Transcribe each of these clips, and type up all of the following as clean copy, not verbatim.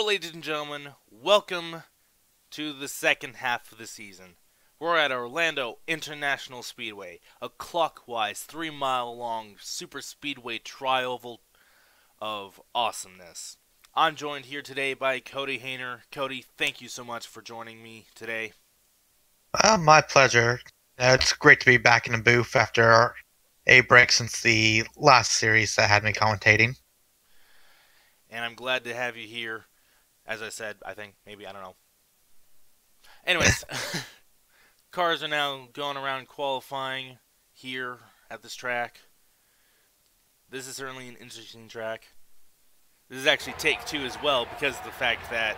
ladies and gentlemen, welcome to the second half of the season. We're at Orlando International Speedway, a clockwise 3-mile-long super speedway trial of awesomeness. I'm joined here today by Cody Hayner. Cody, thank you so much for joining me today. My pleasure. It's great to be back in the booth after a break since the last series that had me commentating. And I'm glad to have you here. As I said, I think, maybe, I don't know. Anyways, cars are now going around qualifying here at this track. This is certainly an interesting track. This is actually take two as well because of the fact that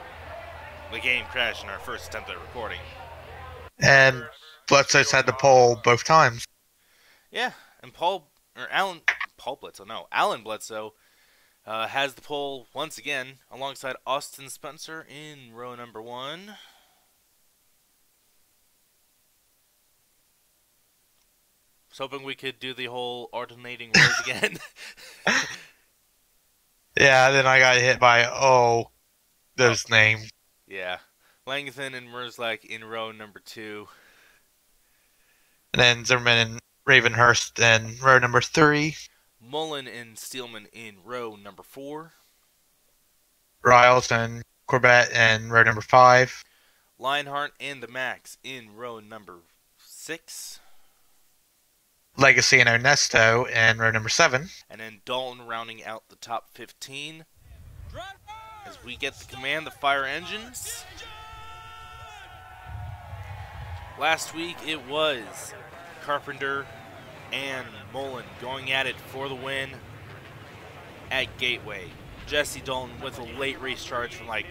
the game crashed in our first attempt at recording. And Bledsoe's had the pole both times. Yeah, and Alan Bledsoe has the pole once again alongside Austin Spencer in row number 1. Was hoping we could do the whole alternating rows again. Yeah, then I got hit by, those names. Yeah. Langton and Merzlak in row number 2. And then Zimmerman and Ravenhurst in row number 3. Mullen and Steelman in row number 4. Riles and Corbett in row number 5. Lionheart and the Max in row number 6. Legacy and Ernesto in row number 7. And then Dalton rounding out the top 15. As we get to command the fire engines. Last week it was Carpenter and Mullen going at it for the win at Gateway. Jesse Dalton with a late race charge from like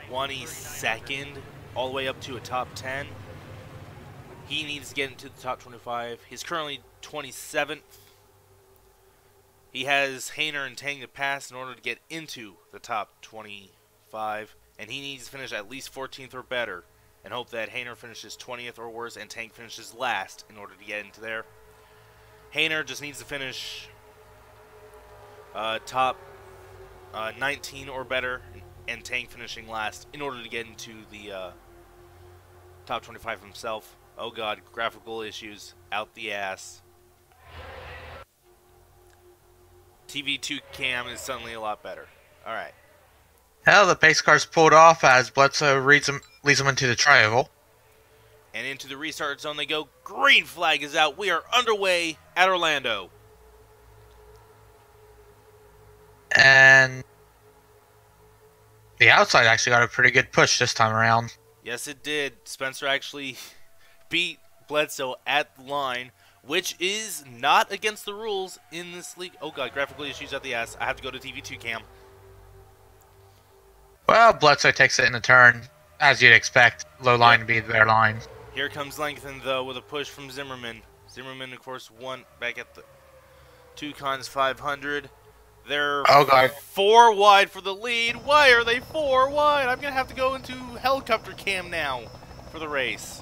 22nd all the way up to a top 10. He needs to get into the top 25. He's currently 27th. He has Hayner and Tang to pass in order to get into the top 25. And he needs to finish at least 14th or better. And hope that Hayner finishes 20th or worse and Tang finishes last in order to get into there. Hayner just needs to finish top 19 or better and Tang finishing last in order to get into the top 25 himself. Oh god, graphical issues out the ass. TV2 cam is suddenly a lot better. Alright. Hell, the pace car's pulled off as Bledsoe leads him into the tri-oval. And into the restart zone they go. Green flag is out. We are underway at Orlando. And the outside actually got a pretty good push this time around. Yes, it did. Spencer actually beat Bledsoe at the line, which is not against the rules in this league. Oh god, graphical issues at the ass. I have to go to TV2 cam. Well, Bledsoe takes it in the turn, as you'd expect. Low line to be their line. Here comes Langton, though, with a push from Zimmerman. Zimmerman, of course, won back at the 2 cons 500. They're 4 wide for the lead. Why are they 4 wide? I'm going to have to go into helicopter cam now for the race.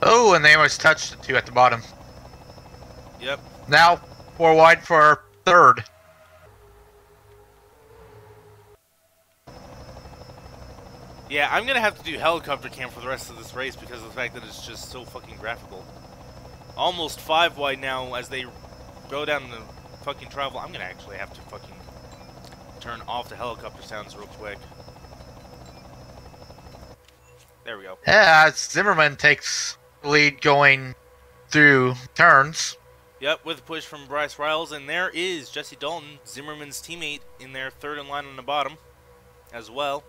Oh, and they almost touched the 2 at the bottom. Yep. Now, 4 wide for 3rd. Yeah, I'm going to have to do helicopter cam for the rest of this race because of the fact that it's just so fucking graphical. Almost 5 wide now as they go down the fucking travel. I'm going to actually have to fucking turn off the helicopter sounds real quick. There we go. Yeah, Zimmerman takes the lead going through turns. Yep, with a push from Bryce Riles. And there is Jesse Dalton, Zimmerman's teammate, in there, 3rd in line on the bottom as well.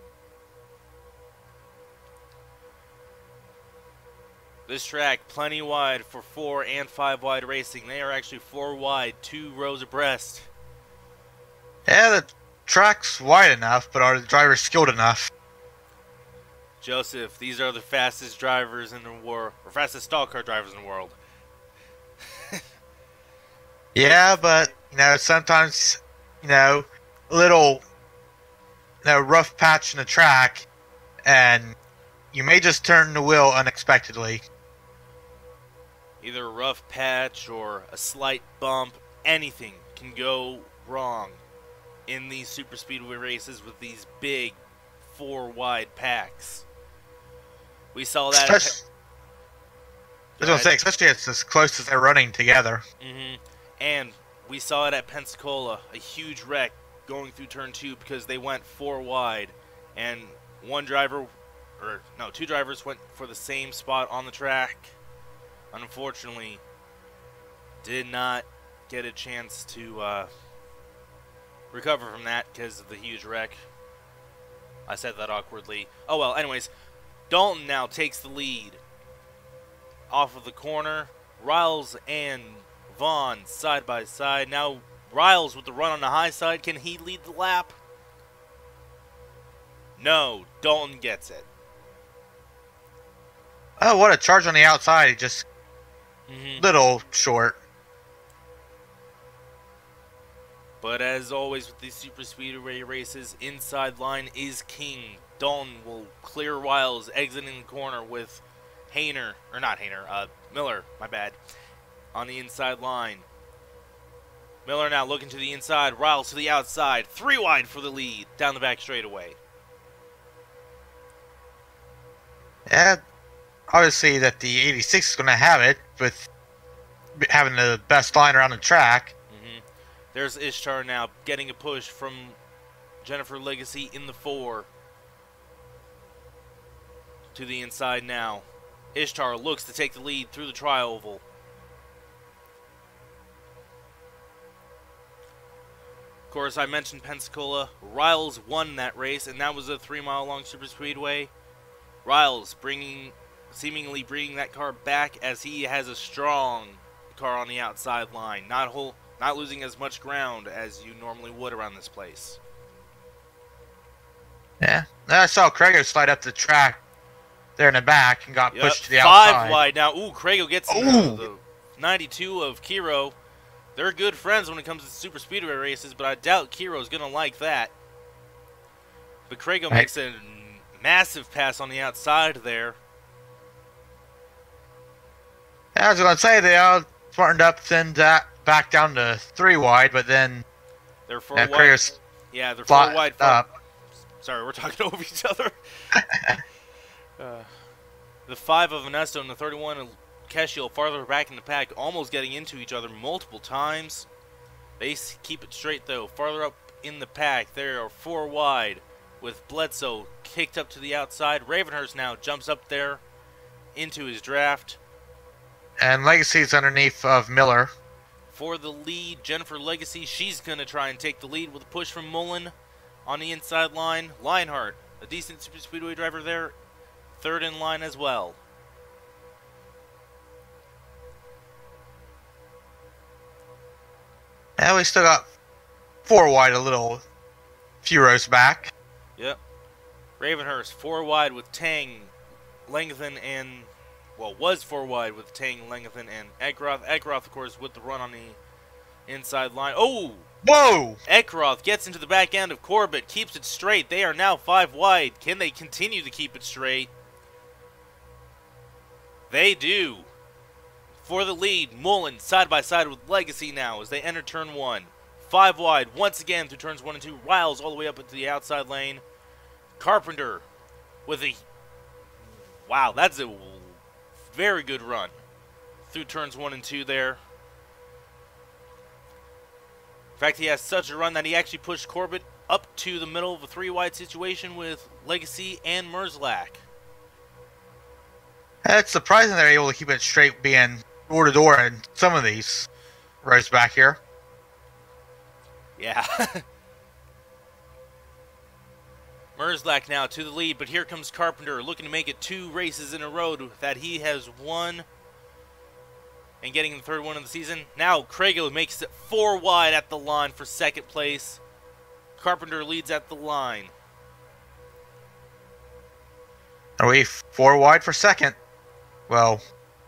This track, plenty wide for 4 and 5 wide racing. They are actually 4 wide, 2 rows abreast. Yeah, the track's wide enough, but are the drivers skilled enough? Joseph, these are the fastest drivers in the world, or fastest stall car drivers in the world. Yeah, but, sometimes, a little, rough patch in the track, and you may just turn the wheel unexpectedly. Either a rough patch or a slight bump, anything can go wrong in these super speedway races with these big, 4 wide packs. We saw that. I was going to say, especially it's as close as they're running together. And we saw it at Pensacola, a huge wreck going through turn 2 because they went 4 wide, and two drivers went for the same spot on the track. Unfortunately, did not get a chance to recover from that because of the huge wreck. I said that awkwardly. Oh well, anyways, Dalton now takes the lead off of the corner. Riles and Vaughn side by side. Now Riles with the run on the high side. Can he lead the lap? No, Dalton gets it. Oh, what a charge on the outside. Just little short. But as always with these super speedway races, inside line is king. Dalton will clear Riles exiting the corner with Miller, my bad, on the inside line. Miller now looking to the inside, Riles to the outside, 3 wide for the lead, down the back straightaway. Yeah, obviously that the 86 is going to have it with having the best line around the track. There's Ishtar now getting a push from Jennifer Legacy in the 4. To the inside now. Ishtar looks to take the lead through the tri-oval. Of course, I mentioned Pensacola. Riles won that race, and that was a 3-mile-long super speedway. Riles seemingly bringing that car back as he has a strong car on the outside line. Not losing as much ground as you normally would around this place. Yeah. I saw Craigo slide up the track there in the back and got pushed to the outside. 5 wide now. Ooh, Craigo gets the 92 of Kiro. They're good friends when it comes to super speedway races, but I doubt Kiro's going to like that. But Craigo makes a massive pass on the outside there. I was going to say they all smartened up, then back down to 3 wide, but then they're 4 wide. Yeah, they're 4 wide. Sorry, we're talking over each other. The 5 of Ernesto and the 31 of Keshiel farther back in the pack, almost getting into each other multiple times. They keep it straight though. Farther up in the pack, there are 4 wide with Bledsoe kicked up to the outside. Ravenhurst now jumps up there into his draft. And Legacy's underneath of Miller. For the lead, Jennifer Legacy, she's going to try and take the lead with a push from Mullen on the inside line. Lionheart, a decent super speedway driver there, 3rd in line as well. And we still got 4 wide a few rows back. Yep. Ravenhurst, 4 wide with Tang, Langthen, and... Well, was 4 wide with Tang, Langthen, and Ekroth. Ekroth, of course, with the run on the inside line. Oh! Whoa! Ekroth gets into the back end of Corbett, keeps it straight. They are now 5 wide. Can they continue to keep it straight? They do. For the lead, Mullen side by side with Legacy now as they enter turn 1. 5 wide once again through turns 1 and 2. Riles all the way up into the outside lane. Carpenter with a... Wow, that's a very good run through turns 1 and 2 there. In fact, he has such a run that he actually pushed Corbett up to the middle of a 3 wide situation with Legacy and Merzlak. It's surprising they're able to keep it straight being door to door in some of these rows back here. Yeah. Merzlak now to the lead, but here comes Carpenter looking to make it 2 races in a row that he has won and getting the 3rd one of the season. Now Craigo makes it 4 wide at the line for 2nd place. Carpenter leads at the line. Are we 4 wide for 2nd? Well,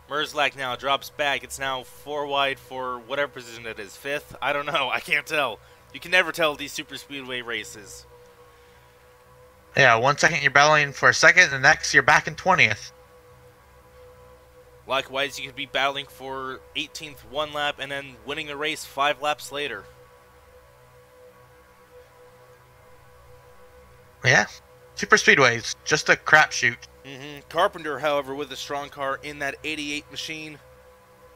Merzlak now drops back. It's now 4 wide for whatever position it is. 5th? I don't know. I can't tell. You can never tell these super speedway races. yeah, 1 second you're battling for 2nd, the next you're back in 20th. Likewise, you could be battling for 18th 1 lap and then winning the race 5 laps later. Yeah. super speedways, just a crapshoot. Carpenter, however, with a strong car in that 88 machine,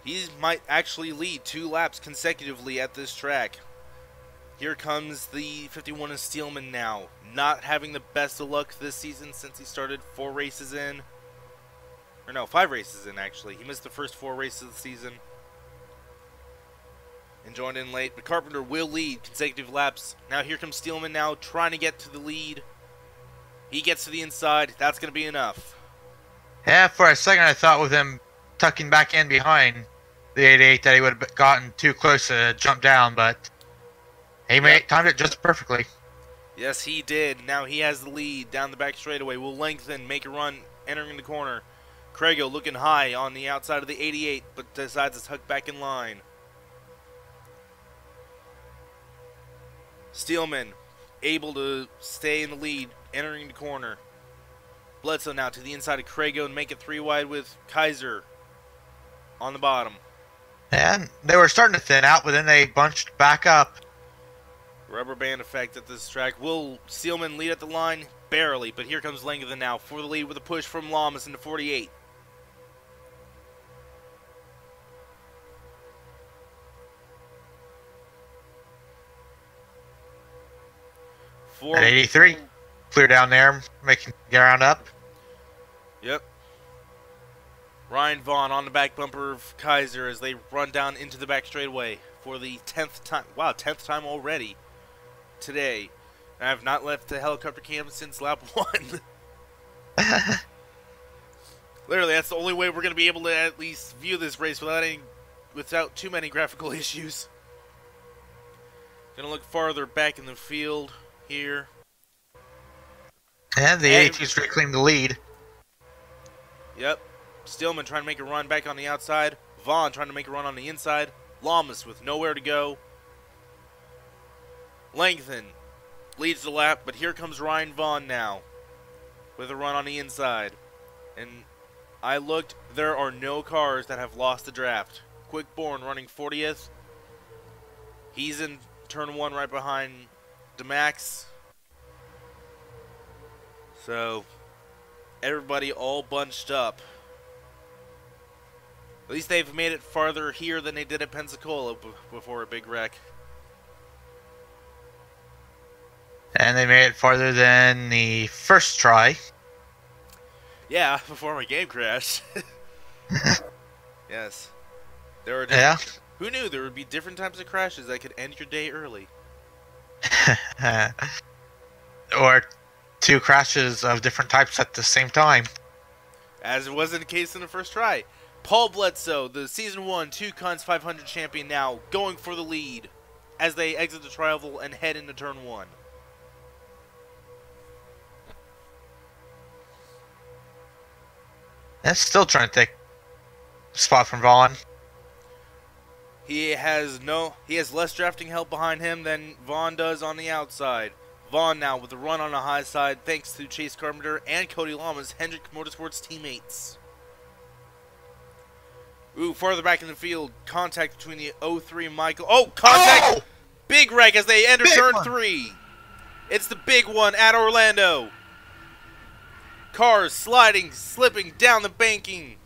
he might actually lead 2 laps consecutively at this track. Here comes the 51 of Steelman now, not having the best of luck this season since he started 4 races in. Or no, 5 races in, actually. He missed the first 4 races of the season and joined in late. But Carpenter will lead consecutive laps. Now here comes Steelman now, trying to get to the lead. He gets to the inside. That's going to be enough. Yeah, for a second I thought with him tucking back in behind the 88 that he would have gotten too close to jump down, but he timed it just perfectly. Yes, he did. Now he has the lead down the back straightaway. Will lengthen, make a run, entering the corner. Craigo looking high on the outside of the 88, but decides to tuck back in line. Steelman able to stay in the lead, entering the corner. Bledsoe now to the inside of Craigo and make it 3 wide with Kaiser on the bottom. And they were starting to thin out, but then they bunched back up. Rubber band effect at this track. Will Steelman lead at the line? Barely, but here comes Langdon now for the lead with a push from Lamas into 48. At 83, clear down there, making ground up. Yep. Ryan Vaughn on the back bumper of Kaiser as they run down into the back straightaway for the 10th time. Wow, 10th time already today. I have not left the helicopter cam since lap 1. Literally, that's the only way we're going to be able to at least view this race without too many graphical issues. Going to look farther back in the field here. And the 82's reclaim the lead. Yep. Stillman trying to make a run back on the outside. Vaughn trying to make a run on the inside. Lamas with nowhere to go. Langdon leads the lap, but here comes Ryan Vaughn now with a run on the inside. And I looked, there are no cars that have lost the draft. Quickborn running 40th. He's in turn 1 right behind DeMax. So, everybody all bunched up. At least they've made it farther here than they did at Pensacola before a big wreck. And they made it farther than the first try. Yeah, before my game crashed. Yes. There were Who knew there would be different types of crashes that could end your day early? Or 2 crashes of different types at the same time. As it wasn't the case in the first try. Paul Bledsoe, the Season 1 2 Cons 500 champion now, going for the lead as they exit the tri-oval and head into turn 1. And still trying to take a spot from Vaughn. He has less drafting help behind him than Vaughn does on the outside. Vaughn now with a run on the high side thanks to Chase Carpenter and Cody Lamas, Hendrick Motorsports teammates. Ooh, farther back in the field, contact between the 03 Michael. Oh, contact! Oh! Big wreck as they enter turn 3. It's the big one at Orlando. Cars sliding, slipping down the banking.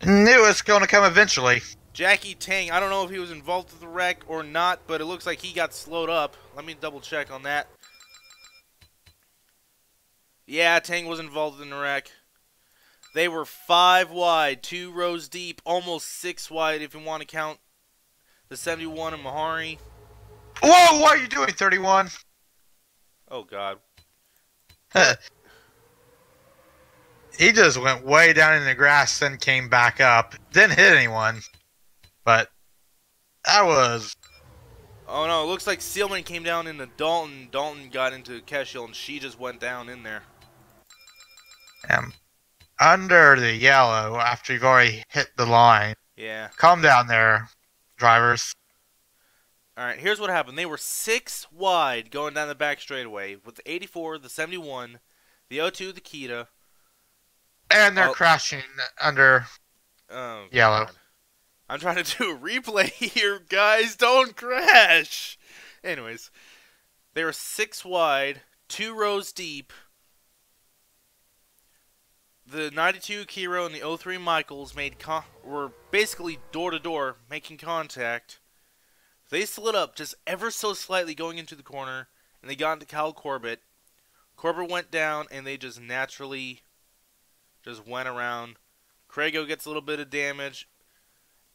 Knew it was going to come eventually. Jackie Tang, I don't know if he was involved with the wreck or not, but it looks like he got slowed up. Let me double check on that. Yeah, Tang was involved in the wreck. They were 5 wide, 2 rows deep, almost 6 wide if you want to count the 71 and Mahari. Whoa, what are you doing, 31? Oh, God. He just went way down in the grass, then came back up. Didn't hit anyone. But that was... Oh, no, it looks like Sealman came down into Dalton. Dalton got into Keshiel, and she just went down in there. Under the yellow, after you've already hit the line. Yeah. Calm down there, drivers. All right, here's what happened. They were 6 wide going down the back straightaway with the 84, the 71, the 02, the Kita. And they're crashing under yellow. God. I'm trying to do a replay here, guys. Don't crash. Anyways, They were 6 wide, 2 rows deep. The 92 Kiro and the 03 Michaels were basically door to door, making contact. They slid up just ever so slightly going into the corner, and they got into Kyle Corbett. Corbett went down, and they just naturally just went around. Craigo gets a little bit of damage.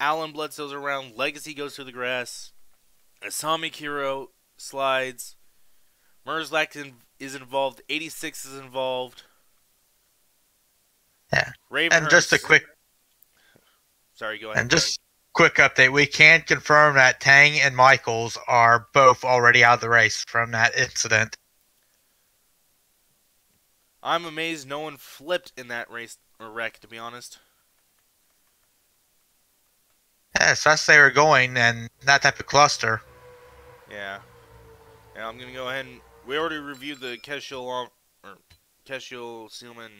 Alan Bledsoe's around. Legacy goes through the grass. Asami Kiro slides. Merzlak is involved. 86 is involved. Yeah. Ravenhurst. And just a quick... Sorry, go ahead. And just quick update. We can confirm that Tang and Michaels are both already out of the race from that incident. I'm amazed no one flipped in that race or wreck, to be honest. Yes, that's they were going and that type of cluster. Yeah. And I'm gonna go ahead and we already reviewed the Keshiel Seelman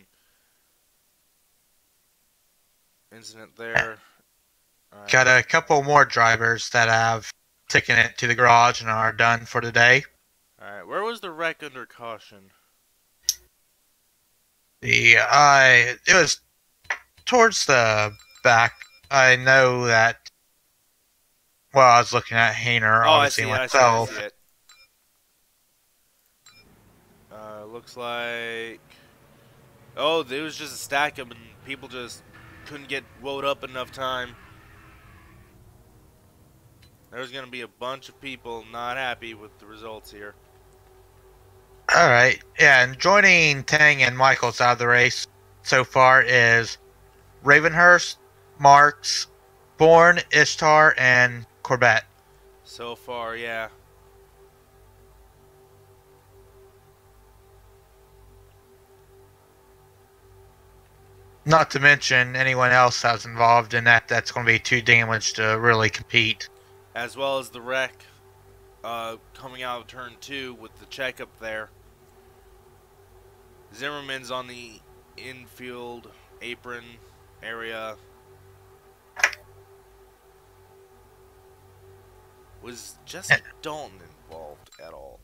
incident there. Got a couple more drivers that have taken it to the garage and are done for the day. Alright, where was the wreck under caution? It was towards the back. I know that. Well, I was looking at Hayner, obviously myself. I see it. Looks like. Oh, there was just a stack of them, and people just couldn't get woed up enough time. There's going to be a bunch of people not happy with the results here. Alright, yeah, and joining Tang and Michaels out of the race so far is Ravenhurst, Marks, Bourne, Ishtar, and Corbett. So far, yeah. Not to mention anyone else that's involved in that's going to be too damaged to really compete. As well as the wreck coming out of turn 2 with the checkup there. Zimmerman's on the infield apron area. Was Jesse Dalton involved at all?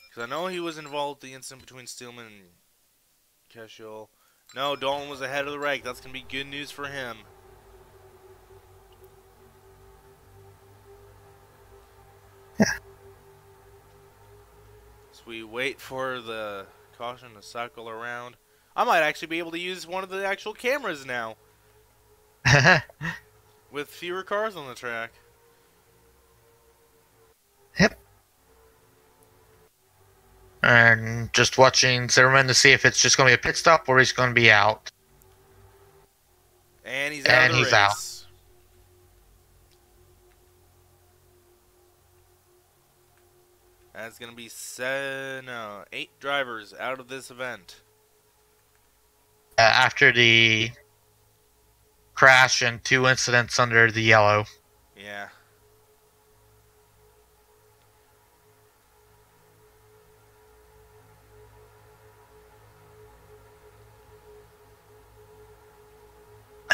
Because I know he was involved in the incident between Steelman and Keshiel. No, Dalton was ahead of the wreck. That's going to be good news for him. Yeah. So we wait for the caution to cycle around. I might actually be able to use one of the actual cameras now. With fewer cars on the track. Yep. And just watching Zimmerman to see if it's just going to be a pit stop or he's going to be out. And he's out of the race. That's going to be 8 drivers out of this event. After the crash and 2 incidents under the yellow. Yeah.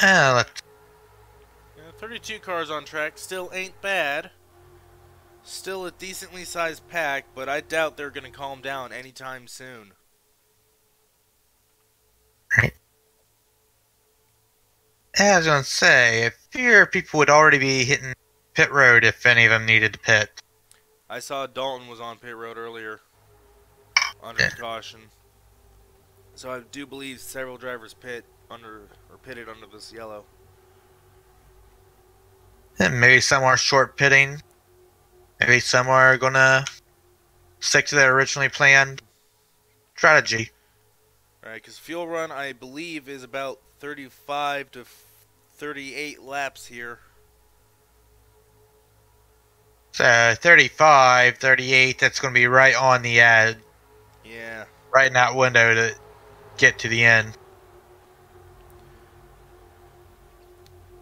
Let's... 32 cars on track still ain't bad. Still a decently sized pack, but I doubt they're going to calm down anytime soon. Right. I was going to say, I fear people would already be hitting pit road if any of them needed to pit. I saw Dalton was on pit road earlier under caution. So I do believe several drivers pitted under this yellow. And maybe some are short pitting. Maybe some are going to stick to their originally planned strategy. Right, because fuel run, I believe, is about 35 to 38 laps here. So 35, 38, that's going to be right on the edge. Yeah. Right in that window to get to the end.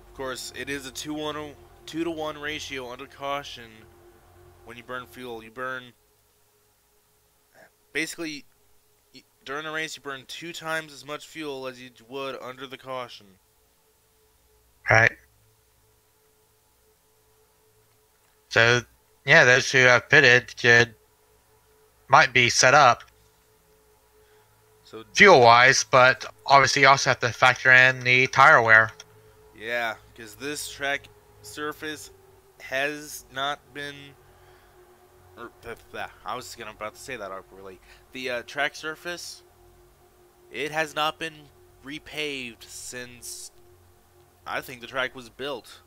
Of course, it is a 2-to-1 ratio under caution. When you burn fuel, you burn basically during a race you burn 2 times as much fuel as you would under the caution. Right. So, yeah, those who have pitted might be set up So fuel-wise, but obviously you also have to factor in the tire wear. yeah, because this track surface has not been. I was about to say that awkwardly. The track surface, it has not been repaved since I think the track was built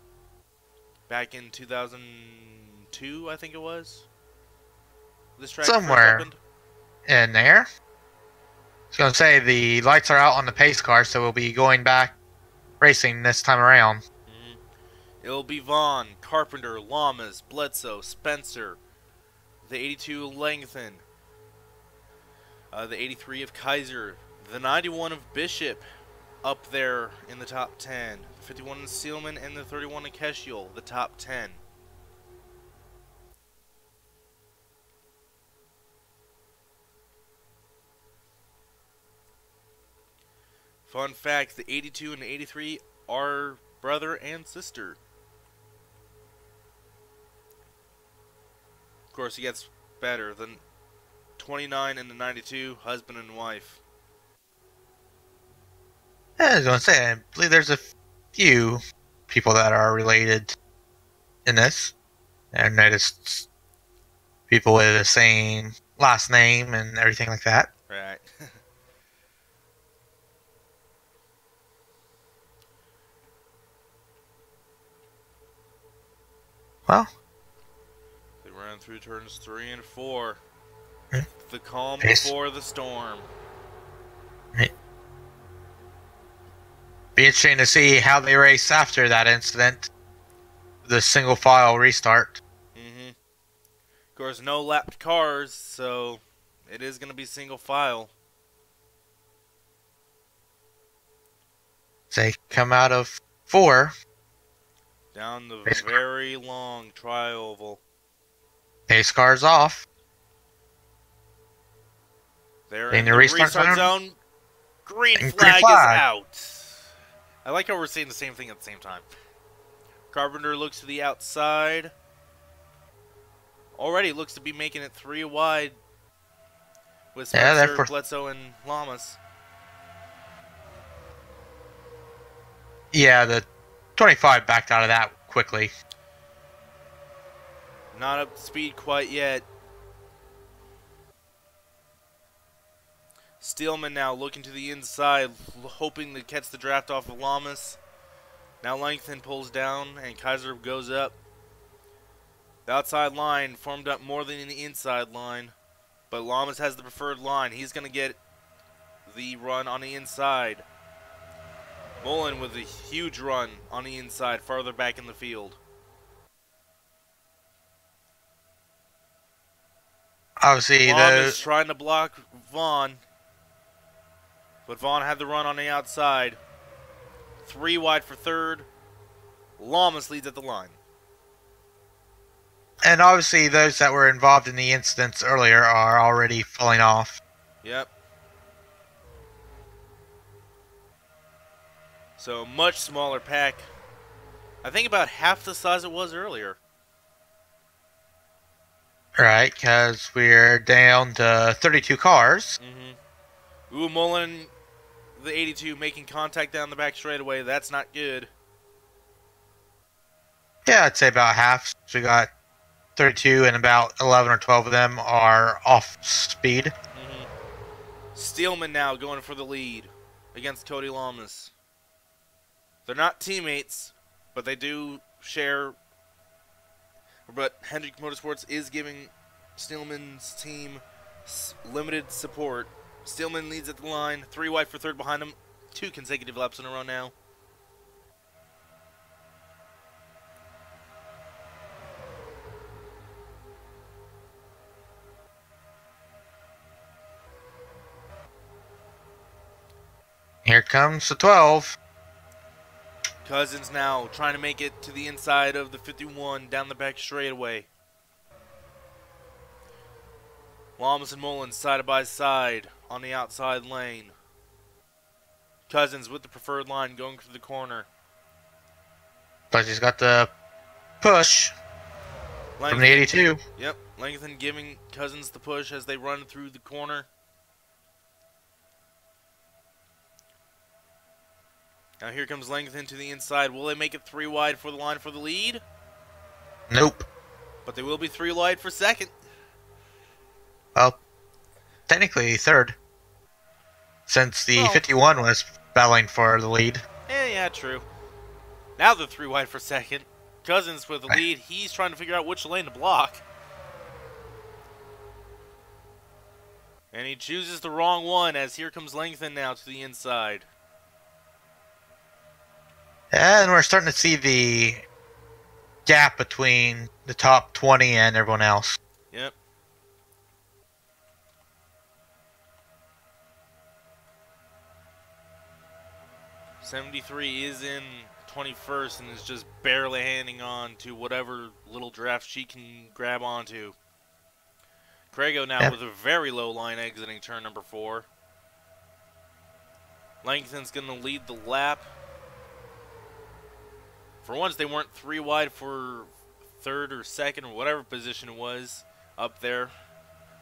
back in 2002. I think it was. This track first Somewhere opened. in there. I was going to say the lights are out on the pace car, so we'll be going back racing this time around. It'll be Vaughn, Carpenter, Lamas, Bledsoe, Spencer, the 82 Langton, the 83 of Kaiser, the 91 of Bishop up there in the top 10, the 51 of Seelman, and the 31 of Keshiel, the top 10. Fun fact, the 82 and the 83 are brother and sister. Of course, it gets better. The 29 and the 92, husband and wife. Yeah, I was going to say, I believe there's a few people that are related in this. I noticed people with the same last name and everything like that. Right. Well, They ran through turns 3 and 4. Hmm. The calm Yes. before the storm. be interesting to see how they race after that incident. The single file restart. Of course, no lapped cars, so it is going to be single file. They come out of 4. Down the Pace car. very long tri-oval. Pace cars off. They're In in the the restart restart zone. zone. Green And flag, green flag. is out. I like how we're saying the same thing at the same time. Carpenter looks to the outside. Already looks to be making it 3 wide with Yeah, Spencer, they're Bledsoe, and Lamas. Yeah, the 25 backed out of that quickly. Not up to speed quite yet. Steelman now looking to the inside, hoping to catch the draft off of Lamas. Now Langton pulls down and Kaiser goes up. The outside line formed up more than the inside line, but Lamas has the preferred line. He's going to get the run on the inside. Mullen with a huge run on the inside, farther back in the field. Obviously, Lamas trying to block Vaughn, but Vaughn had the run on the outside. 3 wide for third. Lamas leads at the line. and obviously those that were involved in the incidents earlier are already falling off. Yep. So much smaller pack. I think about half the size it was earlier. Right, because we're down to 32 cars. Ooh, Mullen, the 82, making contact down the back straightaway. That's not good. Yeah, I'd say about half. So we got 32, and about 11 or 12 of them are off speed. Steelman now going for the lead against Cody Lamas. They're not teammates, but they do share. But Hendrick Motorsports is giving Steelman's team limited support. Steelman leads at the line, 3 wide for third behind him. 2 consecutive laps in a row now. Here comes the 12. Cousins now trying to make it to the inside of the 51 down the back straightaway. Lamas and Mullins side by side on the outside lane. Cousins with the preferred line going through the corner. But he's got the push. From the 82. Yep, Langton giving Cousins the push as they run through the corner. Now here comes Langton to the inside. Will they make it 3 wide for the line for the lead? Nope. But they will be 3 wide for second. Well, technically third. Since the 51 was battling for the lead. Yeah, true. Now they're 3 wide for second. Cousins with the lead. He's trying to figure out which lane to block. And he chooses the wrong one as here comes Langton now to the inside. And we're starting to see the gap between the top 20 and everyone else. Yep. '73 is in 21st and is just barely hanging on to whatever little draft she can grab onto. Craigo now with a very low line exiting turn number 4. Langton's going to lead the lap. For once, they weren't 3 wide for third or second or whatever position it was up there.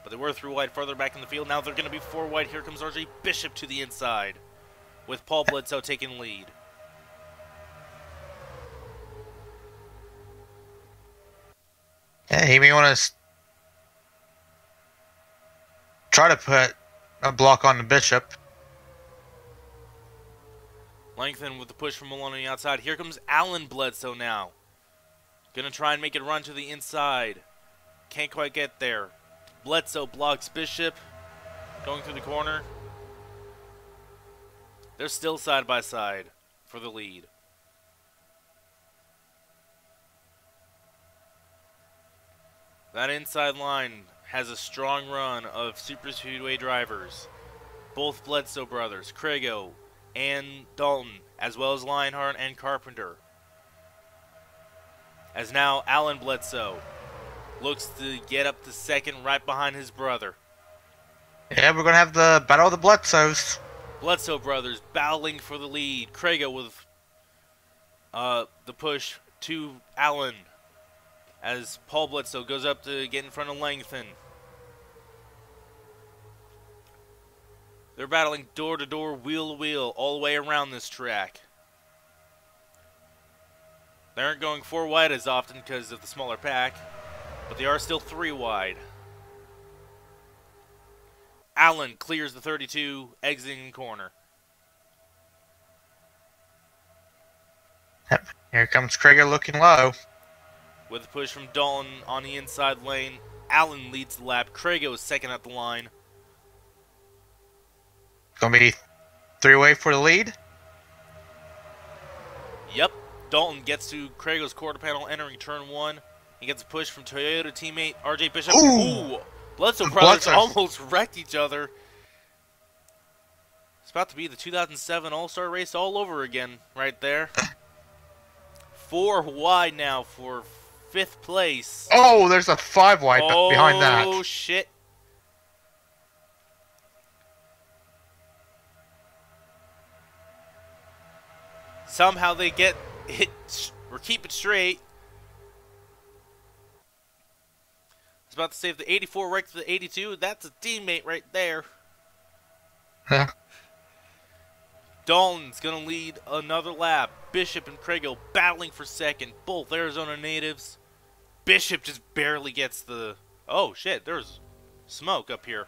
But they were 3 wide further back in the field. Now they're going to be 4 wide. Here comes RJ Bishop to the inside with Paul Bledsoe taking lead. Yeah, he may want to try to put a block on the Bishop. Langton with the push from Malone on the outside. Here comes Alan Bledsoe now. Gonna try and make it run to the inside. Can't quite get there. Bledsoe blocks Bishop. Going through the corner. They're still side by side for the lead. That inside line has a strong run of super speedway drivers. Both Bledsoe brothers, Craigo and Dalton, as well as Lionheart and Carpenter. As now Alan Bledsoe looks to get up to second right behind his brother. Yeah, we're going to have the Battle of the Bledsoes. Bledsoe brothers battling for the lead. Craigo with the push to Alan as Paul Bledsoe goes up to get in front of Langton. They're battling door to door, wheel to wheel, all the way around this track. They aren't going 4 wide as often because of the smaller pack, but they are still 3 wide. Allen clears the 32, exiting the corner. Yep. Here comes Krieger looking low. With a push from Dalton on the inside lane, Allen leads the lap. Craigo is second at the line. Gonna be 3-way for the lead. Yep. Dalton gets to Craigo's quarter panel entering turn 1. He gets a push from Toyota teammate RJ Bishop. Ooh! Bledsoe brothers almost wrecked each other. It's about to be the 2007 All-Star race all over again right there. 4 wide now for 5th place. Oh, there's a 5 wide behind that. Oh, shit. Somehow they get it or keep it straight. I was about to say if the 84 wrecked the 82, that's a teammate right there. Yeah. Dalton's going to lead another lap. Bishop and Craigo battling for second. Both Arizona natives. Bishop just barely gets the... Oh, shit. There's smoke up here.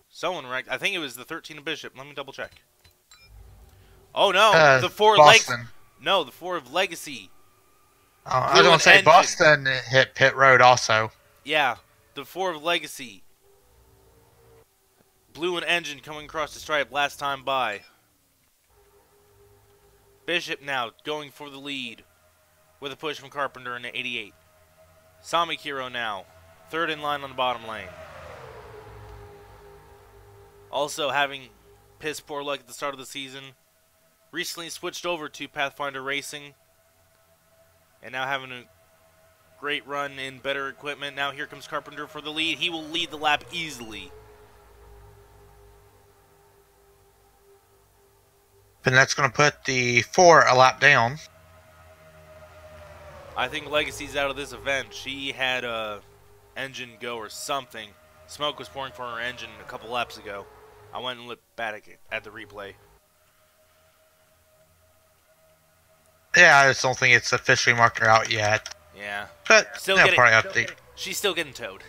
Someone wrecked. I think it was the 13 of Bishop. Let me double check. Oh, no. The 4 Boston. No, the 4 of Legacy. I was going to say engine. Boston hit pit road also. Yeah. The 4 of Legacy. Blew an engine coming across the stripe last time by. Bishop now going for the lead with a push from Carpenter in the 88. Samikiro now, 3rd in line on the bottom lane. Also having piss poor luck at the start of the season. Recently switched over to Pathfinder Racing. And now having a great run in better equipment. Now here comes Carpenter for the lead. He will lead the lap easily. And that's going to put the 4 a lap down. I think Legacy's out of this event. She had a engine go or something. Smoke was pouring from her engine a couple laps ago. I went and looked back at the replay. Yeah, I just don't think it's officially marked her out yet. Yeah. But Still they'll getting, probably update. She's still getting towed.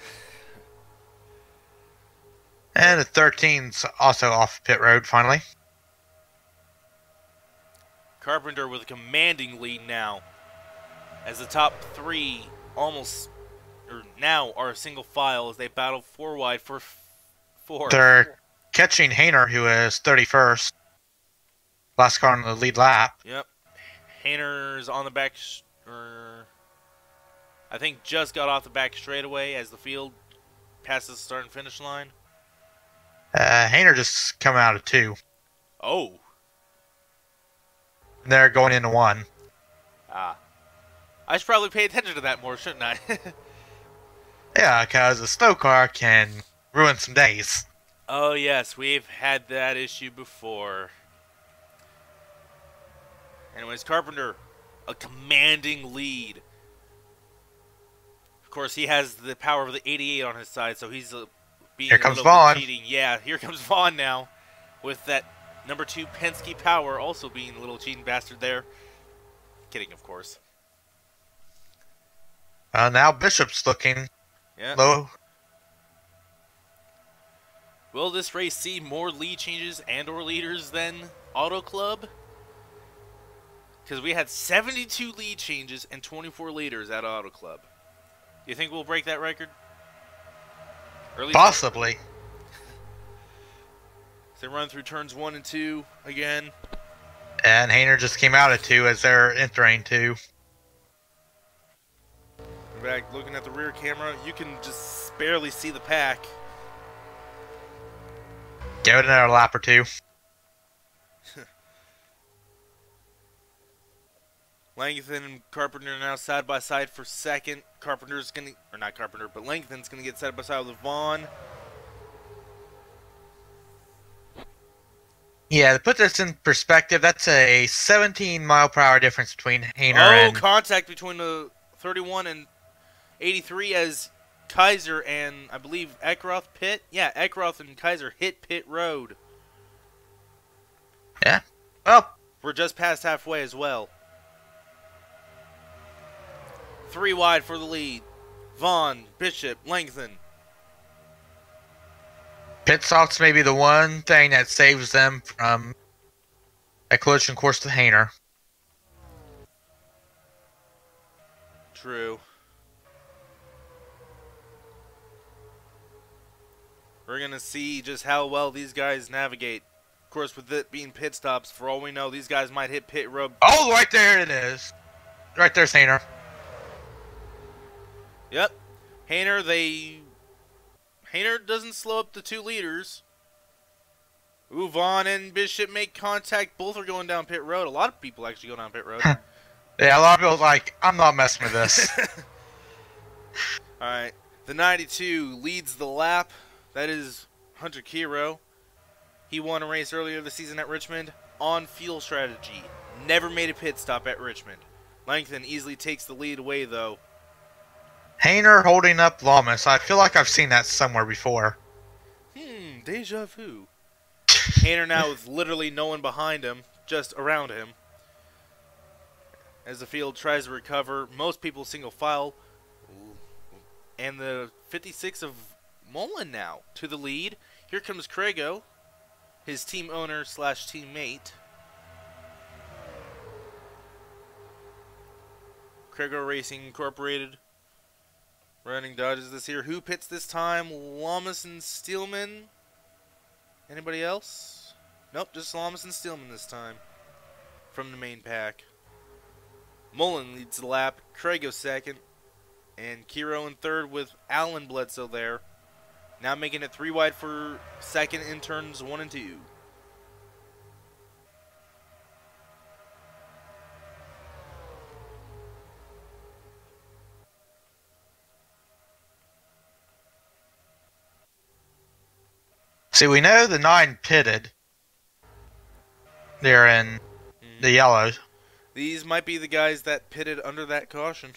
And the 13's also off pit road finally. Carpenter with a commanding lead now, as the top three now are single file as they battle 4 wide for 4. They're catching Hayner, who is 31st. Last car on the lead lap. Yep. Hayner's on the back, I think just got off the back straightaway as the field passes the start and finish line. Hayner just coming out of 2. Oh. They're going into 1. Ah. I should probably pay attention to that more, shouldn't I? Yeah, because a slow car can ruin some days. Oh, yes. We've had that issue before. Anyways, Carpenter, a commanding lead. Of course, he has the power of the 88 on his side, so he's being Here comes a little Vaughn. bit cheating. Yeah, here comes Vaughn now, with that number 2 Penske power also being a little cheating bastard there. Kidding, of course. Now Bishop's looking low. Will this race see more lead changes and/or leaders than Auto Club? Because we had 72 lead changes and 24 leaders at Auto Club. Do you think we'll break that record? Or at least Possibly. they run through turns 1 and 2 again. And Hayner just came out of 2 as they're entering 2. Back looking at the rear camera, you can just barely see the pack. Give it another lap or 2. Langton and Carpenter now side by side for second. Carpenter's gonna, or not Carpenter, but Langton's gonna get side by side with Vaughn. Yeah, to put this in perspective, that's a 17-mile-per-hour difference between Hayner and... contact between the 31 and 83 as Kaiser and, I believe, Eckroth pit. Yeah, Eckroth and Kaiser hit pit road. Yeah. Well, We're just past halfway as well. 3 wide for the lead. Vaughn, Bishop, Langton. pit stops may be the one thing that saves them from a collision course to Hayner. True. We're going to see just how well these guys navigate. Of course, with it being pit stops, for all we know, these guys might hit pit road. Oh, right there it is. Right there's Hayner. Yep. Hayner doesn't slow up the 2 leaders. Ooh, Vaughn and Bishop make contact. Both are going down pit road. A lot of people actually go down pit road. Yeah, a lot of people are like, I'm not messing with this. Alright. The 92 leads the lap. That is Hunter Kiro. He won a race earlier this season at Richmond on fuel strategy. Never made a pit stop at Richmond. Langton easily takes the lead away, though. Hayner holding up Lamas. I feel like I've seen that somewhere before. Deja vu. Hayner now with literally no one behind him, just around him. As the field tries to recover, most people single file. And the 56 of Mullen now to the lead. Here comes Craigo, his team owner / teammate. Craigo Racing Incorporated. Running dodges this here. Who pits this time? Lamas and Steelman. Anybody else? Nope, just Lamas and Steelman this time. From the main pack. Mullen leads the lap. Craigo second. And Kiro in third with Alan Bledsoe there. Now making it 3 wide for second in turns 1 and 2. See, we know the 9 pitted. They're in the yellow. These might be the guys that pitted under that caution.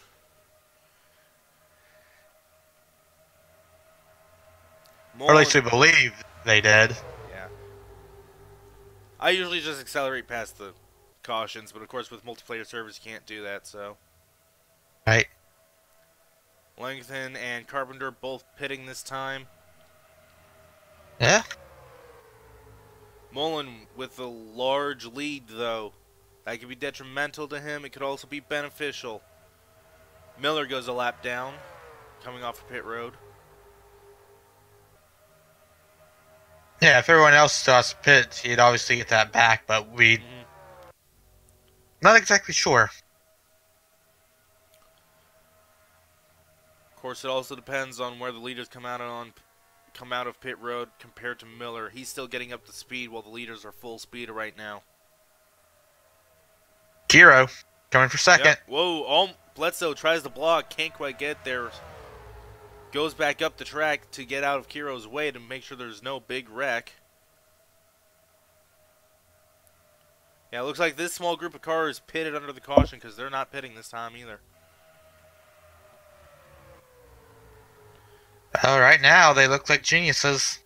Or at least we Mullen, believe they did. yeah. I usually just accelerate past the cautions, but of course with multiplayer servers you can't do that, so. Right. Langton and Carpenter both pitting this time. Yeah. Mullen with a large lead, though. That could be detrimental to him. It could also be beneficial. Miller goes a lap down, coming off of pit road. Yeah, if everyone else still has to pit, he'd obviously get that back, but we not exactly sure. Of course, it also depends on where the leaders come out of pit road compared to Miller. He's still getting up to speed while the leaders are full speed right now. Giro coming for second. Yep. Whoa, Bledsoe tries to block, can't quite get there. Goes back up the track to get out of Kiro's way to make sure there's no big wreck. Yeah, it looks like this small group of cars pitted under the caution because they're not pitting this time either. Well, right now they look like geniuses.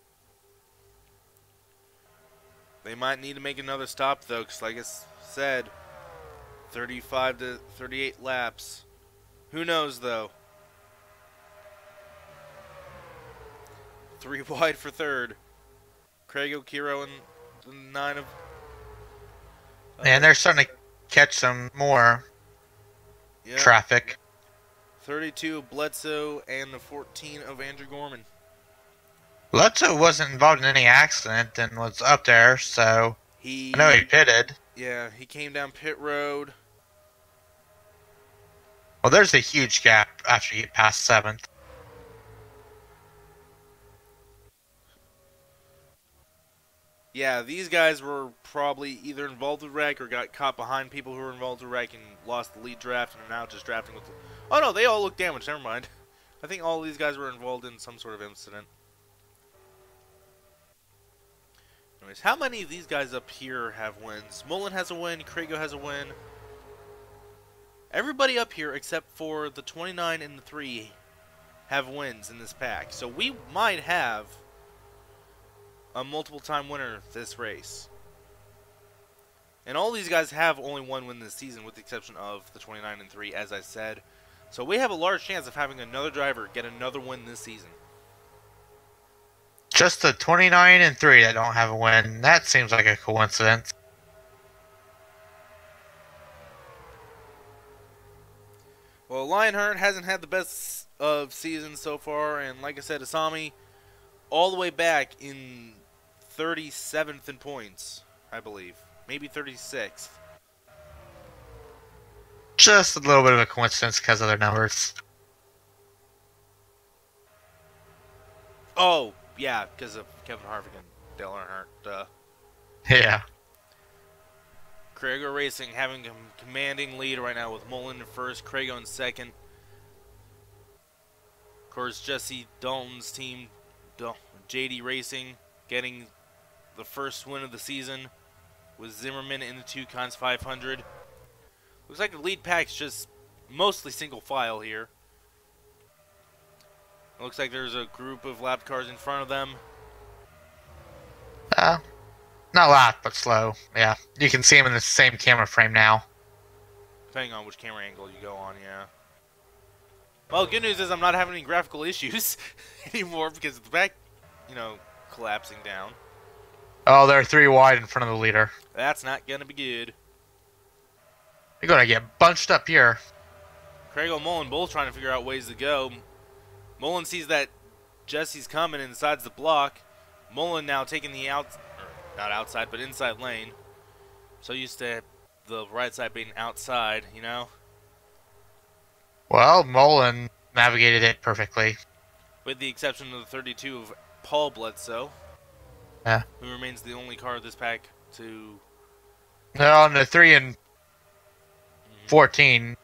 They might need to make another stop though, because like I said, 35 to 38 laps. Who knows though? 3 wide for third. Craig O'Kiro and the 9 of... And they're starting to catch some more traffic. 32 of Bledsoe and the 14 of Andrew Gorman. Bledsoe wasn't involved in any accident and was up there, so I know he pitted. Yeah, he came down pit road. Well, there's a huge gap after you get past 7th. Yeah, these guys were probably either involved with wreck or got caught behind people who were involved with wreck and lost the lead draft and are now just drafting with... Oh no, they all look damaged, never mind. I think all these guys were involved in some sort of incident. Anyways, how many of these guys up here have wins? Mullen has a win, Crago has a win. Everybody up here except for the 29 and the 3 have wins in this pack. So we might have a multiple-time winner this race. And all these guys have only one win this season, with the exception of the 29 and 3, as I said. So we have a large chance of having another driver get another win this season. Just the 29 and 3 that don't have a win. That seems like a coincidence. Well, Lionheart hasn't had the best of seasons so far, and like I said, Asami all the way back in 37th in points, I believe. Maybe 36th. Just a little bit of a coincidence because of their numbers. Oh, yeah, because of Kevin Harvick and Dale Earnhardt. Yeah. Crago Racing having a commanding lead right now with Mullen in first, Crago in second. Of course, Jesse Dalton's team, JD Racing, getting the first win of the season with Zimmerman in the 2 Cons 500. Looks like the lead pack's just mostly single file here. It looks like there's a group of lap cars in front of them. Not loud, but slow. Yeah, you can see them in the same camera frame now. Depending on which camera angle you go on, yeah. Well, good news is I'm not having any graphical issues anymore because of the back, collapsing down. Oh, they're 3 wide in front of the leader. That's not going to be good. You're going to get bunched up here. Craig and Mullen both trying to figure out ways to go. Mullen sees that Jesse's coming and decides to block. Mullen now taking the not outside, but inside lane. So used to the right side being outside, Well, Mullen navigated it perfectly. With the exception of the 32 of Paul Bledsoe. Yeah. Who remains the only car of this pack to... No, on the 3 and 14,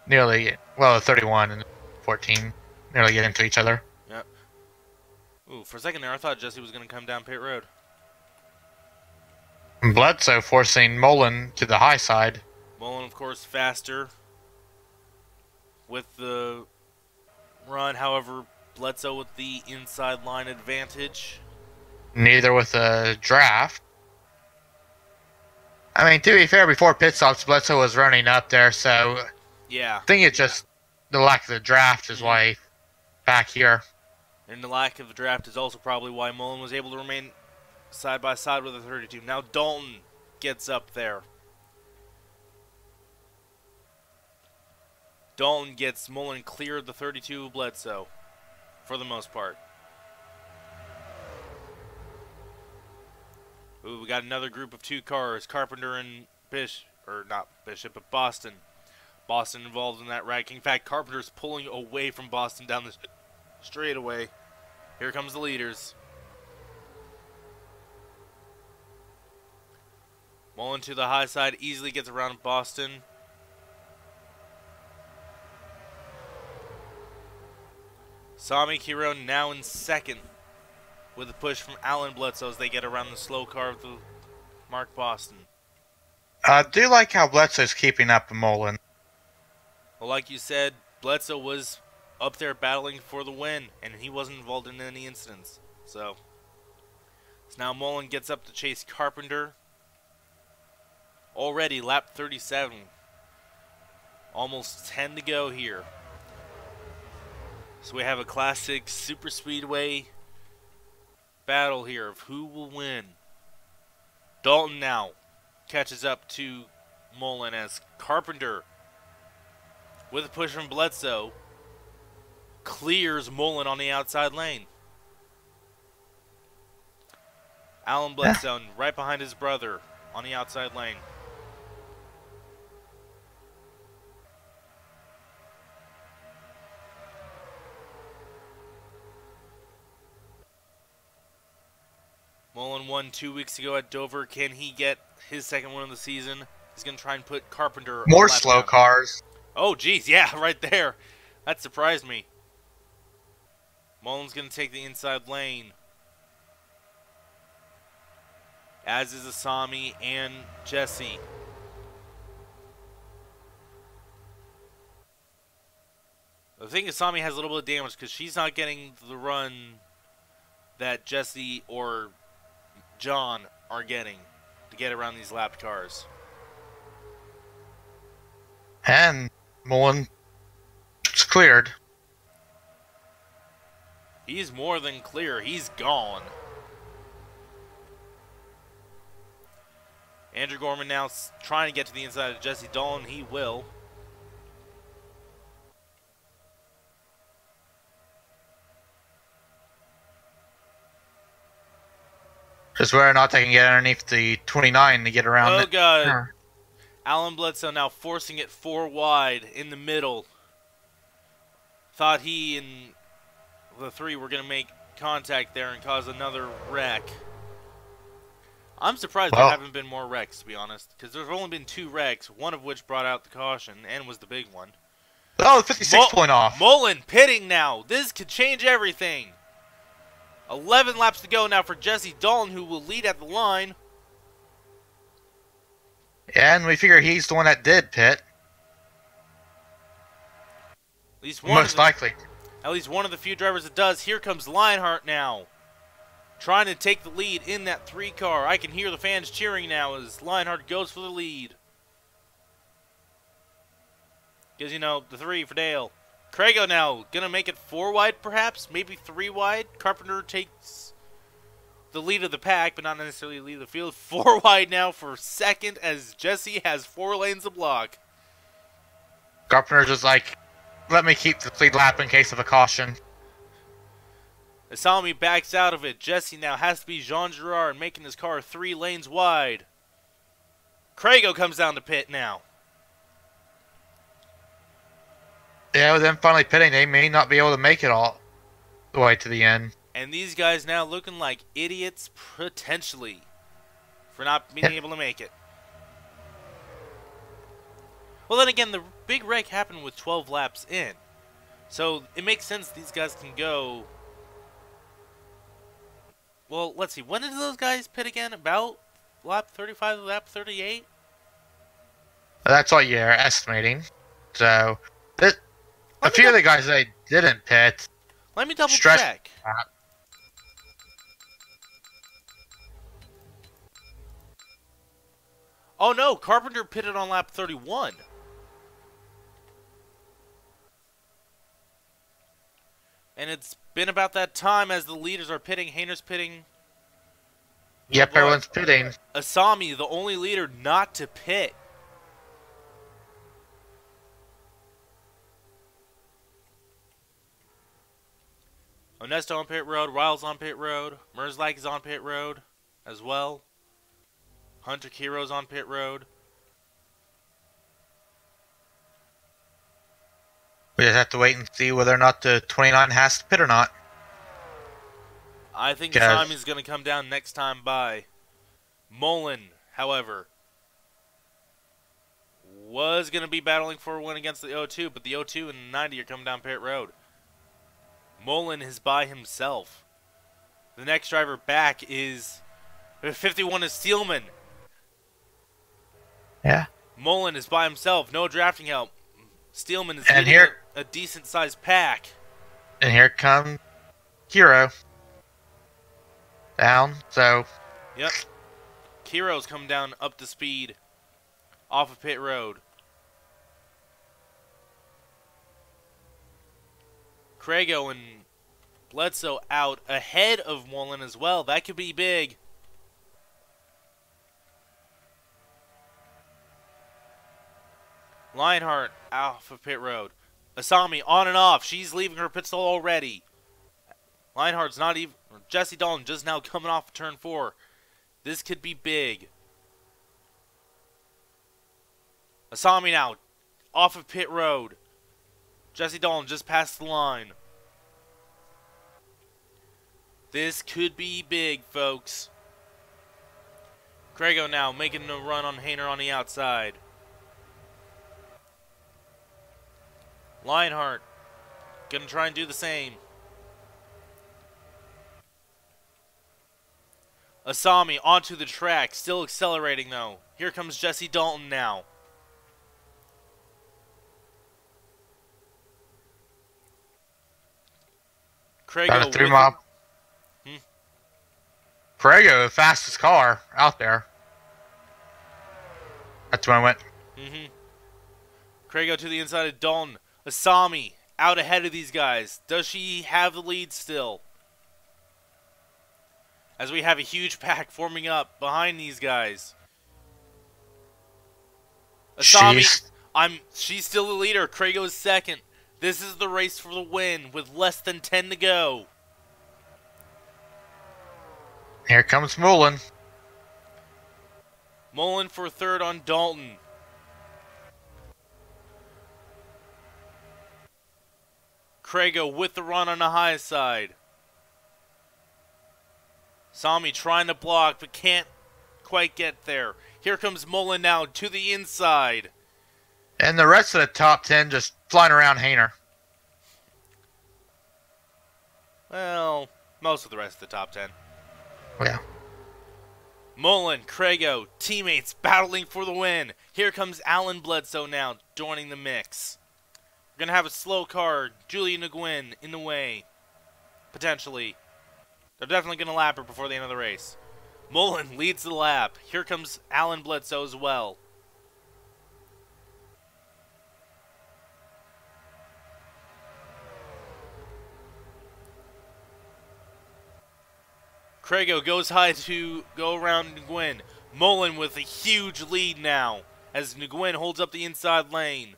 nearly, well, the 31 and 14 nearly get into each other. Yep. Ooh, for a second there, I thought Jesse was going to come down pit road. Bledsoe forcing Mullen to the high side. Mullen, of course, faster with the run. However, Bledsoe with the inside line advantage. Neither with a draft. I mean, to be fair, before pit stops, Bledsoe was running up there, so Yeah. I think it's just the lack of the draft is why back here. And the lack of the draft is also probably why Mullen was able to remain side by side with the 32. Now Dalton gets up there. Dalton gets Mullen clear of the 32 of Bledsoe for the most part. Ooh, we got another group of 2 cars. Carpenter and but Boston. Boston involved in that wreck. In fact, Carpenter's pulling away from Boston down the straightaway. Here comes the leaders. Mullen to the high side, easily gets around Boston. Sami Kiron now in second with a push from Alan Bledsoe as they get around the slow car of the Mark Boston. I do like how Bledsoe's keeping up with Mullen. Well, like you said, Bledsoe was up there battling for the win, and he wasn't involved in any incidents. So now Mullen gets up to chase Carpenter. Already lap 37. Almost 10 to go here. So we have a classic super speedway battle here of who will win. Dalton now catches up to Mullen as Carpenter, with a push from Bledsoe, clears Mullen on the outside lane. Alan Bledsoe right behind his brother on the outside lane. Mullen won 2 weeks ago at Dover. Can he get his second win of the season? He's going to try and put Carpenter more slow cars. Oh, geez, yeah, right there. That surprised me. Mullen's going to take the inside lane. As is Asami and Jesse. I think Asami has a little bit of damage because she's not getting the run that Jesse or John are getting to get around these lapped cars. And Mullen is cleared. He's more than clear. He's gone. Andrew Gorman now trying to get to the inside of Jesse Dolan. He will. Just whether or not they can get underneath the 29 to get around. Oh, God. Alan Bledsoe now forcing it 4 wide in the middle. Thought he and the 3 were going to make contact there and cause another wreck. I'm surprised there haven't been more wrecks, to be honest, because there's only been 2 wrecks, one of which brought out the caution and was the big one. Oh, 56 point off. Mullen pitting now. This could change everything. 11 laps to go now for Jesse Dalton, who will lead at the line. Yeah, and we figure he's the one that did pit. At least one most likely. At least one of the few drivers that does. Here comes Lionheart now, trying to take the lead in that 3 car. I can hear the fans cheering now as Lionheart goes for the lead. Because, you know, the 3 for Dale. Crago now going to make it 4 wide perhaps, maybe 3 wide. Carpenter takes the lead of the pack, but not necessarily lead of the field. 4 wide now for second as Jesse has 4 lanes to block. Carpenter's just like, let me keep the lead lap in case of a caution. Asami backs out of it. Jesse now has to be Jean Girard, making his car 3 lanes wide. Crago comes down to pit now. Yeah, with them finally pitting, they may not be able to make it all the way to the end. And these guys now looking like idiots, potentially, for not being able to make it. Well, then again, the big wreck happened with 12 laps in. So it makes sense these guys can go. Well, let's see. When did those guys pit again? About lap 35 to lap 38? That's what you're estimating. So, a Let me few of the guys that didn't pit. Let me double Stress- check. Oh no, Carpenter pitted on lap 31. And it's been about that time as the leaders are pitting. Hayner's pitting. Yep, everyone's pitting. Asami, the only leader not to pit. Onesto on pit road, Riles on pit road, Merzlike is on pit road as well. Hunter Kiro's on pit road. We just have to wait and see whether or not the 29 has to pit or not. I think Guys. Asami's going to come down next time by. Mullen, however, was going to be battling for a win against the O2, but the O2 and the 90 are coming down pit road. Mullen is by himself. The next driver back is 51 is Steelman. Yeah. Mullen is by himself, no drafting help. Steelman is And leading here- a decent-sized pack. And here comes Hero. Down, so Yep. Kiro's come down up to speed off of pit road. Crago and Bledsoe out ahead of Mullen as well. That could be big. Lionheart off of pit road. Asami on and off. She's leaving her pit stall already. Lionheart's not even. Jesse Dalton just now coming off of turn 4. This could be big. Asami now off of pit road. Jesse Dalton just passed the line. This could be big, folks. Crago now making a run on Hayner on the outside. Lionheart gonna try and do the same. Asami onto the track, still accelerating though. Here comes Jesse Dalton now. about a Crago 3 mile. Hmm? Prego, the fastest car out there. That's when I went. Crago to the inside of Dalton. Asami out ahead of these guys. Does she have the lead still? As we have a huge pack forming up behind these guys. Asami, she's still the leader. Crago is second. This is the race for the win with less than 10 to go. Here comes Mullen. Mullen for third on Dalton. Crago with the run on the high side. Sami trying to block but can't quite get there. Here comes Mullen now to the inside. And the rest of the top 10 just flying around Hayner. Well, most of the rest of the top 10. Yeah. Mullen, Crago, teammates battling for the win. Here comes Alan Bledsoe now joining the mix. We're going to have a slow car. Julie Nguyen in the way. Potentially. They're definitely going to lap her before the end of the race. Mullen leads the lap. Here comes Alan Bledsoe as well. Crago goes high to go around Nguyen. Mullen with a huge lead now as Nguyen holds up the inside lane.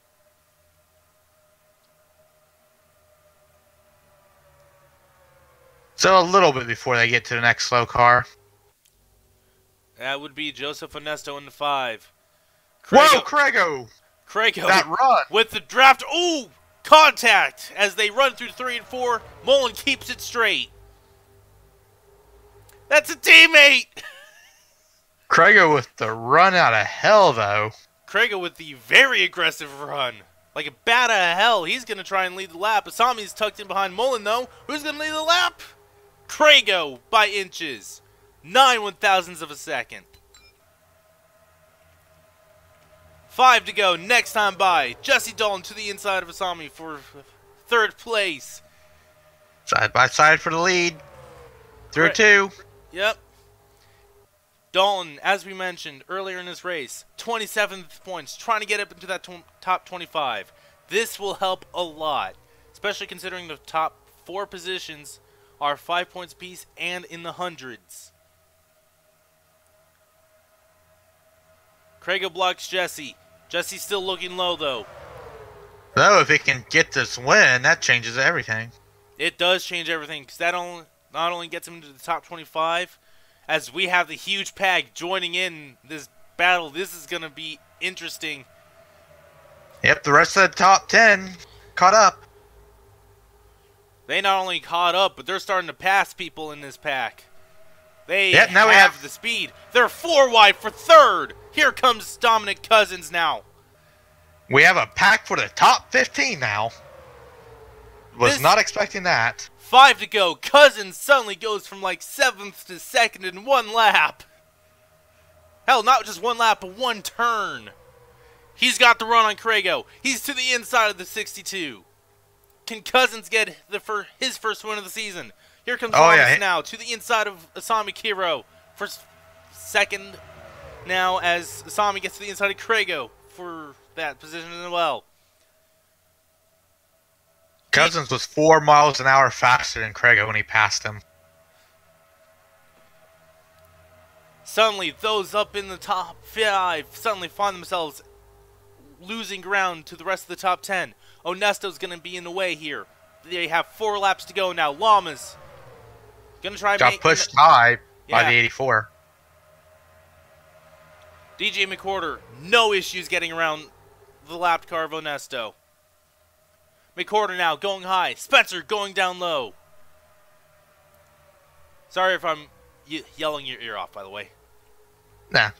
So a little bit before they get to the next slow car. That would be Joseph Onesto in the 5. Whoa, Crago! Crago That run! with the draft. Ooh! Contact as they run through 3 and 4. Mullen keeps it straight. That's a teammate! Crago with the run out of hell, though. Crago with the very aggressive run. Like a bat out of hell. He's going to try and lead the lap. Asami's tucked in behind Mullen, though. Who's going to lead the lap? Crago by inches. 9/1000ths of a second. 5 to go. Next time by. Jesse Dalton to the inside of Asami for 3rd place. Side by side for the lead. Through 2. Yep. Dalton, as we mentioned earlier in this race, 27th points, trying to get up into that top 25. This will help a lot, especially considering the top 4 positions are 5 points apiece and in the hundreds. Craigo blocks Jesse. Jesse's still looking low, though. Though, if he can get this win, that changes everything. It does change everything, because that not only gets him into the top 25, as we have the huge pack joining in this battle. This is going to be interesting. Yep, the rest of the top 10 caught up. They not only caught up, but they're starting to pass people in this pack. They now we have the speed. They're 4 wide for 3rd. Here comes Dominic Cousins now. We have a pack for the top 15 now. Was not expecting that. 5 to go. Cousins suddenly goes from like 7th to 2nd in 1 lap. Hell, not just 1 lap, but 1 turn. He's got the run on Craigo. He's to the inside of the 62. Can Cousins get his first win of the season? Here comes Thomas now to the inside of Asami Kiro for 2nd now, as Asami gets to the inside of Craigo for that position as well. Cousins was 4 miles an hour faster than Craigo when he passed him. Suddenly, those up in the top 5 suddenly find themselves losing ground to the rest of the top 10. Onesto's going to be in the way here. They have 4 laps to go now. Llamas going to try and got pushed high by the 84. DJ McWhorter, no issues getting around the lapped car of Onesto. McWhorter now going high. Spencer going down low. Sorry if I'm yelling your ear off, by the way. Nah.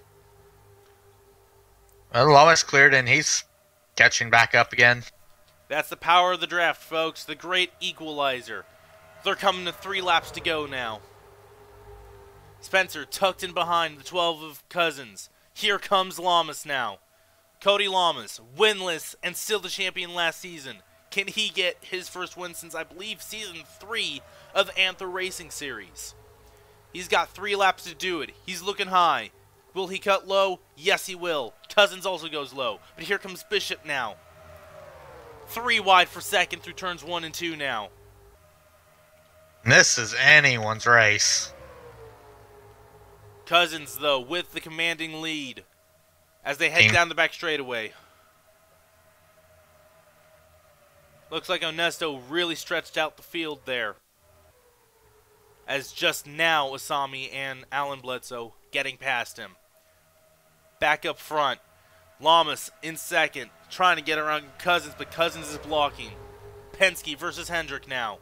Well, Llamas cleared and he's catching back up again. That's the power of the draft, folks. The great equalizer. They're coming to 3 laps to go now. Spencer tucked in behind the 12 of Cousins. Here comes Llamas now. Cody Llamas, winless and still the champion last season. Can he get his first win since, I believe, Season 3 of the Anther Racing Series? He's got 3 laps to do it. He's looking high. Will he cut low? Yes, he will. Cousins also goes low. But here comes Bishop now. 3 wide for 2nd through turns 1 and 2 now. This is anyone's race. Cousins, though, with the commanding lead as they head down the back straightaway. Looks like Onesto really stretched out the field there, as just now Asami and Alan Bledsoe getting past him. Back up front, Llamas in 2nd, trying to get around Cousins, but Cousins is blocking. Penske versus Hendrick now.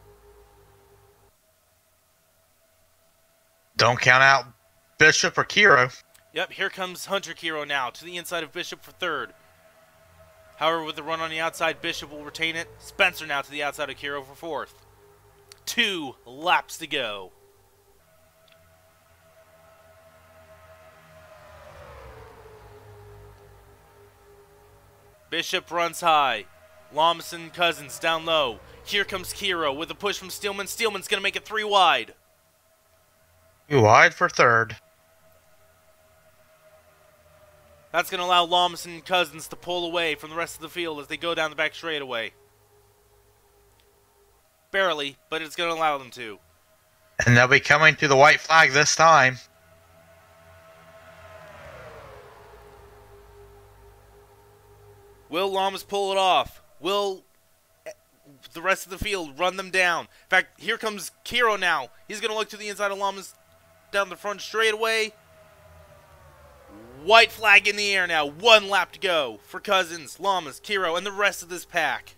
Don't count out Bishop or Kiro. Yep, here comes Hunter Kiro now to the inside of Bishop for 3rd. However, with the run on the outside, Bishop will retain it. Spencer now to the outside of Kiro for 4th. 2 laps to go. Bishop runs high. Llamas and Cousins down low. Here comes Kiro with a push from Steelman. Steelman's going to make it 3 wide. 3 wide for 3rd. That's going to allow Llamas and Cousins to pull away from the rest of the field as they go down the back straightaway. Barely, but it's going to allow them to. And they'll be coming to the white flag this time. Will Llamas pull it off? Will the rest of the field run them down? In fact, here comes Kiro now. He's going to look to the inside of Llamas down the front straightaway. White flag in the air now. 1 lap to go for Cousins, Llamas, Kiro, and the rest of this pack.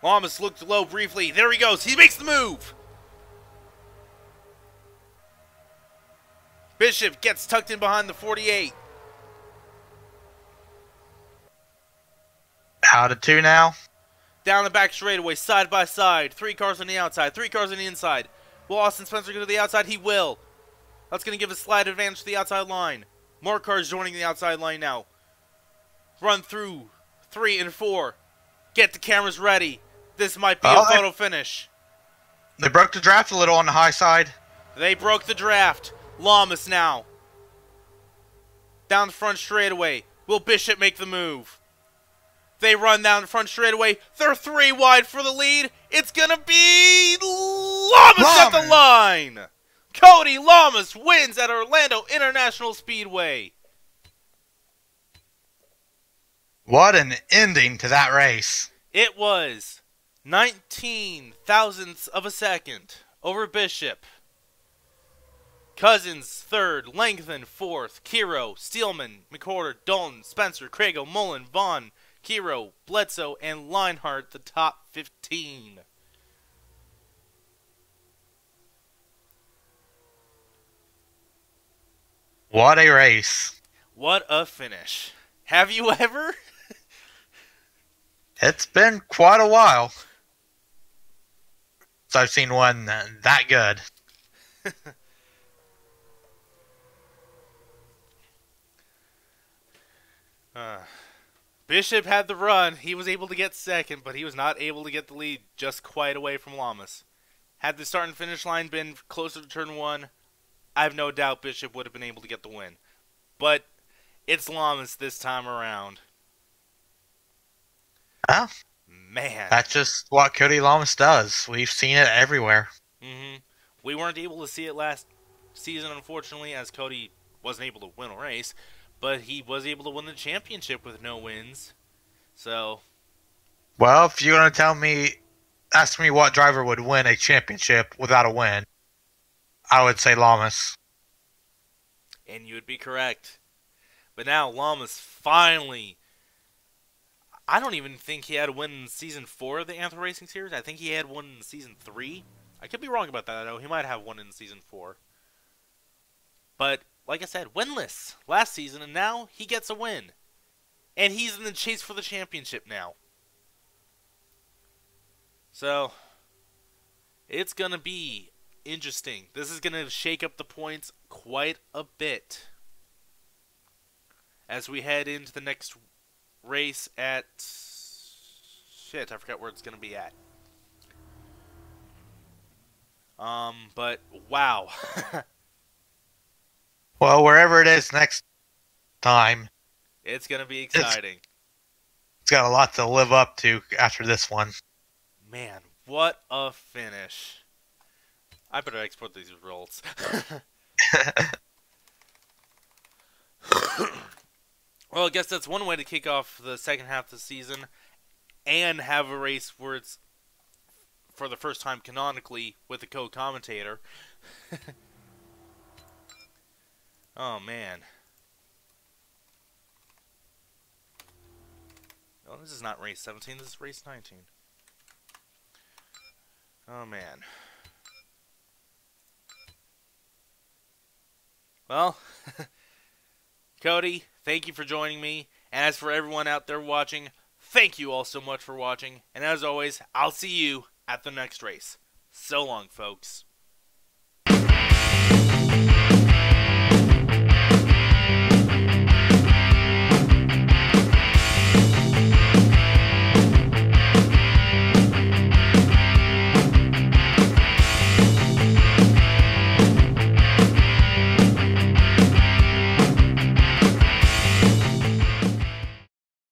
Llamas looked low briefly. There he goes. He makes the move. Bishop gets tucked in behind the 48. Out of 2 now. Down the back straightaway, side by side. 3 cars on the outside, 3 cars on the inside. Will Austin Spencer go to the outside? He will. That's going to give a slight advantage to the outside line. More cars joining the outside line now. Run through 3 and 4. Get the cameras ready. This might be a photo finish. They broke the draft a little on the high side. They broke the draft. Lamas now. Down the front straightaway. Will Bishop make the move? They run down the front straightaway. They're 3 wide for the lead. It's going to be Lamas at the line. Cody Lamas wins at Orlando International Speedway. What an ending to that race. It was 19 thousandths of a second over Bishop. Cousins third, Langton fourth, Kiro, Steelman, McWhorter, Dalton, Spencer, Crago, Mullen, Vaughn, Kiro, Bledsoe, and Leinhart the top 15. What a race. What a finish. Have you ever? It's been quite a while since I've seen one that good. Bishop had the run. He was able to get second, but he was not able to get the lead just quite away from Lamas. Had the start and finish line been closer to turn 1, I have no doubt Bishop would have been able to get the win. But it's Lamas this time around. Well, man, that's just what Cody Lamas does. We've seen it everywhere. We weren't able to see it last season, unfortunately, as Cody wasn't able to win a race. But he was able to win the championship with no wins. So, well, if you're going to ask me what driver would win a championship without a win, I would say Lamas. And you would be correct. But now Lamas finally, I don't even think he had a win in Season 4 of the Anthem Racing Series. I think he had one in Season 3. I could be wrong about that, though. He might have one in Season 4. But like I said, winless last season, and now he gets a win. And he's in the chase for the championship now. So, it's going to be interesting. This is going to shake up the points quite a bit as we head into the next race at... Shit, I forgot where it's going to be at. But, wow. Well, wherever it is next time, it's going to be exciting. It's got a lot to live up to after this one. Man, what a finish. I better export these results. Well, I guess that's one way to kick off the second half of the season and have a race where it's for the first time canonically with a co-commentator. Oh, man. Oh, this is not race 17, this is race 19. Oh, man. Well, Cody, thank you for joining me. And as for everyone out there watching, thank you all so much for watching. And as always, I'll see you at the next race. So long, folks.